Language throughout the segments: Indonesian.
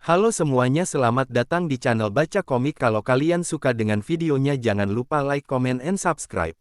Halo semuanya, selamat datang di channel Baca Komik. Kalau kalian suka dengan videonya jangan lupa like, comment, and subscribe.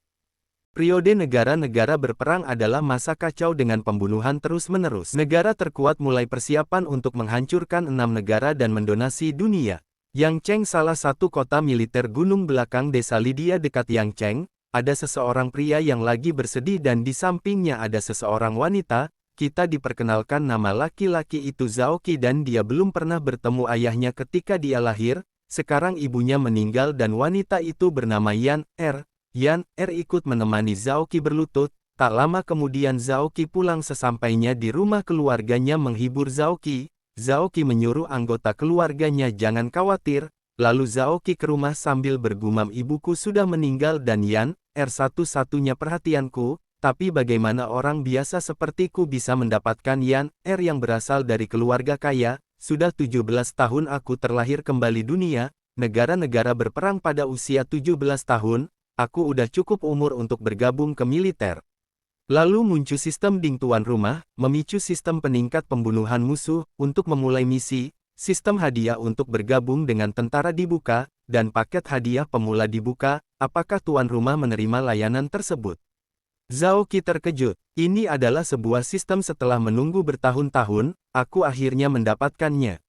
Periode negara-negara berperang adalah masa kacau dengan pembunuhan terus-menerus. Negara terkuat mulai persiapan untuk menghancurkan 6 negara dan mendonasi dunia. Yangcheng, salah satu kota militer gunung belakang desa Lydia dekat Yangcheng, ada seseorang pria yang lagi bersedih dan di sampingnya ada seseorang wanita. Kita diperkenalkan nama laki-laki itu Zhao Qi dan dia belum pernah bertemu ayahnya ketika dia lahir, sekarang ibunya meninggal dan wanita itu bernama Yan Er. Yan Er ikut menemani Zhao Qi berlutut, tak lama kemudian Zhao Qi pulang sesampainya di rumah keluarganya menghibur Zhao Qi. Zhao Qi menyuruh anggota keluarganya jangan khawatir, lalu Zhao Qi ke rumah sambil bergumam, ibuku sudah meninggal dan Yan Er satu-satunya perhatianku. Tapi bagaimana orang biasa sepertiku bisa mendapatkan Yan Er yang berasal dari keluarga kaya? Sudah 17 tahun aku terlahir kembali dunia, negara-negara berperang pada usia 17 tahun, aku udah cukup umur untuk bergabung ke militer. Lalu muncul sistem Ding tuan rumah, memicu sistem peningkat pembunuhan musuh, untuk memulai misi, sistem hadiah untuk bergabung dengan tentara dibuka, dan paket hadiah pemula dibuka. Apakah tuan rumah menerima layanan tersebut? Zhao Qi terkejut. Ini adalah sebuah sistem setelah menunggu bertahun-tahun, aku akhirnya mendapatkannya.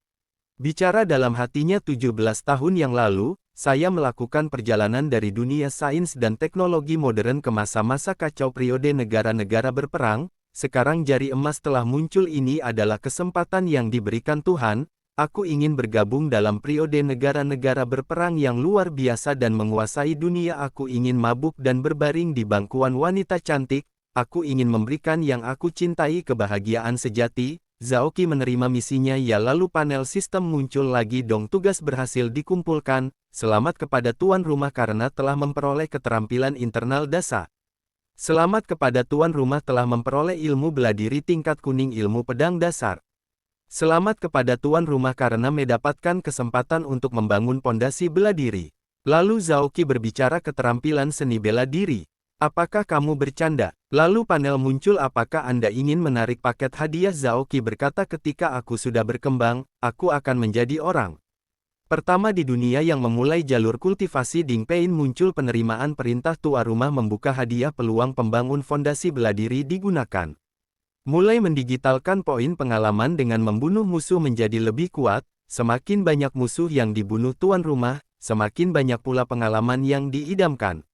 Bicara dalam hatinya 17 tahun yang lalu, saya melakukan perjalanan dari dunia sains dan teknologi modern ke masa-masa kacau periode negara-negara berperang. Sekarang jari emas telah muncul, ini adalah kesempatan yang diberikan Tuhan. Aku ingin bergabung dalam periode negara-negara berperang yang luar biasa dan menguasai dunia. Aku ingin mabuk dan berbaring di bangkuan wanita cantik. Aku ingin memberikan yang aku cintai kebahagiaan sejati. Zhao Qi menerima misinya ya, lalu panel sistem muncul lagi dong. Tugas berhasil dikumpulkan. Selamat kepada tuan rumah karena telah memperoleh keterampilan internal dasar. Selamat kepada tuan rumah telah memperoleh ilmu bela diri tingkat kuning, ilmu pedang dasar. Selamat kepada tuan rumah karena mendapatkan kesempatan untuk membangun pondasi bela diri. Lalu Zhao Qi berbicara keterampilan seni bela diri. Apakah kamu bercanda? Lalu panel muncul, apakah Anda ingin menarik paket hadiah? Zhao Qi berkata, ketika aku sudah berkembang, aku akan menjadi orang pertama di dunia yang memulai jalur kultivasi Ding Pein. Muncul penerimaan perintah tua rumah membuka hadiah peluang pembangun fondasi bela diri digunakan. Mulai mendigitalkan poin pengalaman dengan membunuh musuh menjadi lebih kuat. Semakin banyak musuh yang dibunuh tuan rumah, semakin banyak pula pengalaman yang diidamkan.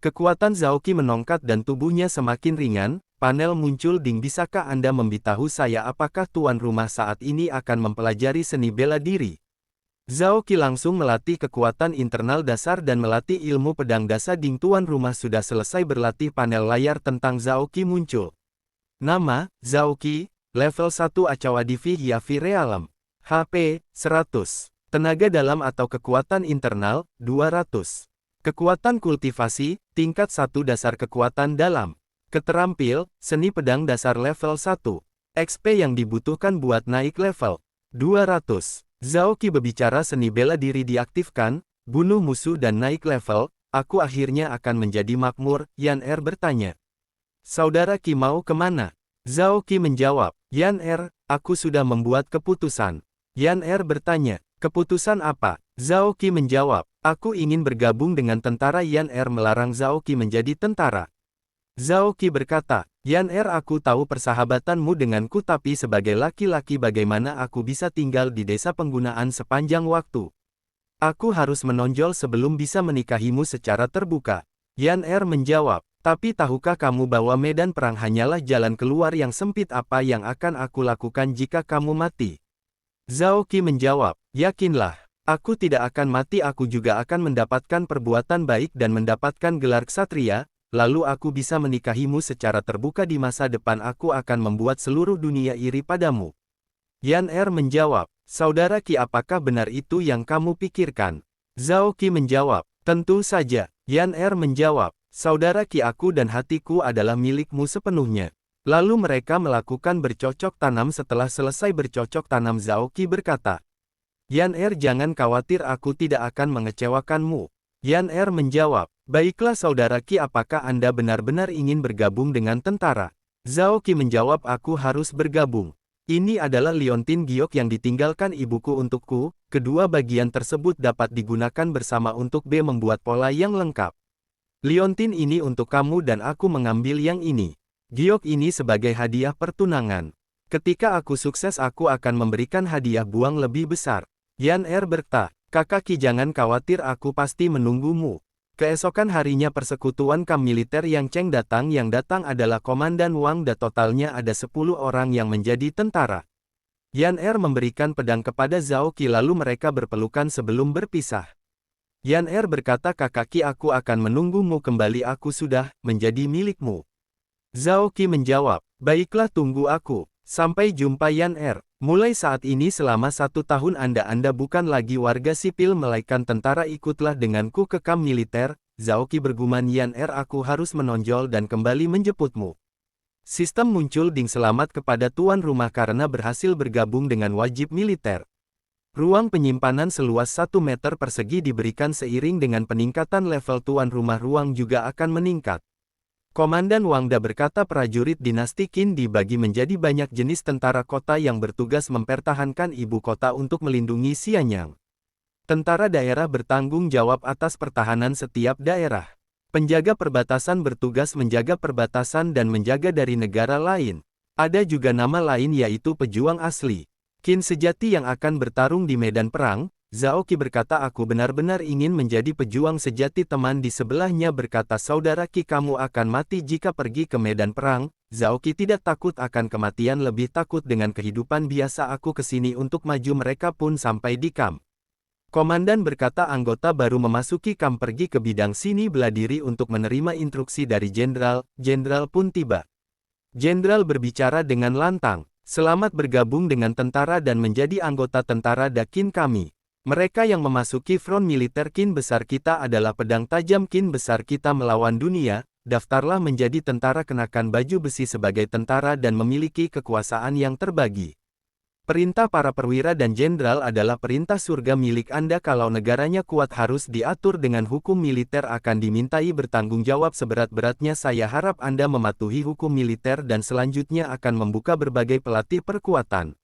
Kekuatan Zhao Qi menongkat dan tubuhnya semakin ringan. Panel muncul Ding, bisakah Anda memberitahu saya apakah tuan rumah saat ini akan mempelajari seni bela diri? Zhao Qi langsung melatih kekuatan internal dasar dan melatih ilmu pedang dasar Ding. Tuan rumah sudah selesai berlatih. Panel layar tentang Zhao Qi muncul. Nama, Zhao Qi, level 1 Acawadivi Hiavi Realem. HP, 100. Tenaga dalam atau kekuatan internal, 200. Kekuatan kultivasi, tingkat 1 dasar kekuatan dalam. Keterampil, seni pedang dasar level 1. XP yang dibutuhkan buat naik level, 200. Zhao Qi berbicara, seni bela diri diaktifkan, bunuh musuh dan naik level, aku akhirnya akan menjadi makmur. Yan Er bertanya. Saudara Qi mau kemana? Zhao Qi menjawab, Yan Er, aku sudah membuat keputusan. Yan Er bertanya, keputusan apa? Zhao Qi menjawab, aku ingin bergabung dengan tentara. Yan Er melarang Zhao Qi menjadi tentara. Zhao Qi berkata, Yan Er, aku tahu persahabatanmu denganku, tapi sebagai laki-laki bagaimana aku bisa tinggal di desa penggunaan sepanjang waktu? Aku harus menonjol sebelum bisa menikahimu secara terbuka. Yan Er menjawab, tapi tahukah kamu bahwa medan perang hanyalah jalan keluar yang sempit? Apa yang akan aku lakukan jika kamu mati? Zhao Qi menjawab, yakinlah, aku tidak akan mati, aku juga akan mendapatkan perbuatan baik dan mendapatkan gelar ksatria, lalu aku bisa menikahimu secara terbuka di masa depan. Aku akan membuat seluruh dunia iri padamu. Yan Er menjawab, saudara Qi, apakah benar itu yang kamu pikirkan? Zhao Qi menjawab, tentu saja. Yan Er menjawab, saudara Qi, aku dan hatiku adalah milikmu sepenuhnya. Lalu mereka melakukan bercocok tanam. Setelah selesai bercocok tanam, Zhao Qi berkata, Yan Er, jangan khawatir, aku tidak akan mengecewakanmu. Yan Er menjawab, baiklah saudara Qi, apakah Anda benar-benar ingin bergabung dengan tentara? Zhao Qi menjawab, aku harus bergabung. Ini adalah liontin giok yang ditinggalkan ibuku untukku, kedua bagian tersebut dapat digunakan bersama untuk B membuat pola yang lengkap. Liontin ini untuk kamu dan aku mengambil yang ini. Giok ini sebagai hadiah pertunangan. Ketika aku sukses aku akan memberikan hadiah buang lebih besar. Yan Er berkata, kakak Qi jangan khawatir aku pasti menunggumu. Keesokan harinya persekutuan kamp militer Yang Cheng datang. Yang datang adalah Komandan Wang dan totalnya ada 10 orang yang menjadi tentara. Yan Er memberikan pedang kepada Zhao Qi lalu mereka berpelukan sebelum berpisah. Yan Er berkata kakak Qi aku akan menunggumu kembali aku sudah menjadi milikmu. Zhao Qi menjawab, baiklah tunggu aku. Sampai jumpa Yan Er. Mulai saat ini selama 1 tahun Anda bukan lagi warga sipil melainkan tentara ikutlah denganku ke kamp militer. Zhao Qi bergumam Yan Er aku harus menonjol dan kembali menjemputmu. Sistem muncul ding selamat kepada tuan rumah karena berhasil bergabung dengan wajib militer. Ruang penyimpanan seluas 1 meter persegi diberikan seiring dengan peningkatan level tuan rumah ruang juga akan meningkat. Komandan Wang Da berkata prajurit dinasti Qin dibagi menjadi banyak jenis tentara kota yang bertugas mempertahankan ibu kota untuk melindungi Xianyang. Tentara daerah bertanggung jawab atas pertahanan setiap daerah. Penjaga perbatasan bertugas menjaga perbatasan dan menjaga dari negara lain. Ada juga nama lain yaitu pejuang asli. Qin sejati yang akan bertarung di medan perang. Zhao Qi berkata aku benar-benar ingin menjadi pejuang sejati. Teman di sebelahnya berkata saudara Qi kamu akan mati jika pergi ke medan perang. Zhao Qi tidak takut akan kematian lebih takut dengan kehidupan biasa aku kesini untuk maju mereka pun sampai di kamp. Komandan berkata anggota baru memasuki kamp pergi ke bidang sini bela diri untuk menerima instruksi dari jenderal. Jenderal pun tiba. Jenderal berbicara dengan lantang. Selamat bergabung dengan tentara dan menjadi anggota tentara Qin kami. Mereka yang memasuki front militer Qin besar kita adalah pedang tajam Qin besar kita melawan dunia. Daftarlah menjadi tentara kenakan baju besi sebagai tentara dan memiliki kekuasaan yang terbagi. Perintah para perwira dan jenderal adalah perintah surga milik Anda kalau negaranya kuat harus diatur dengan hukum militer akan dimintai bertanggung jawab seberat-beratnya saya harap Anda mematuhi hukum militer dan selanjutnya akan membuka berbagai pelatih perkuatan.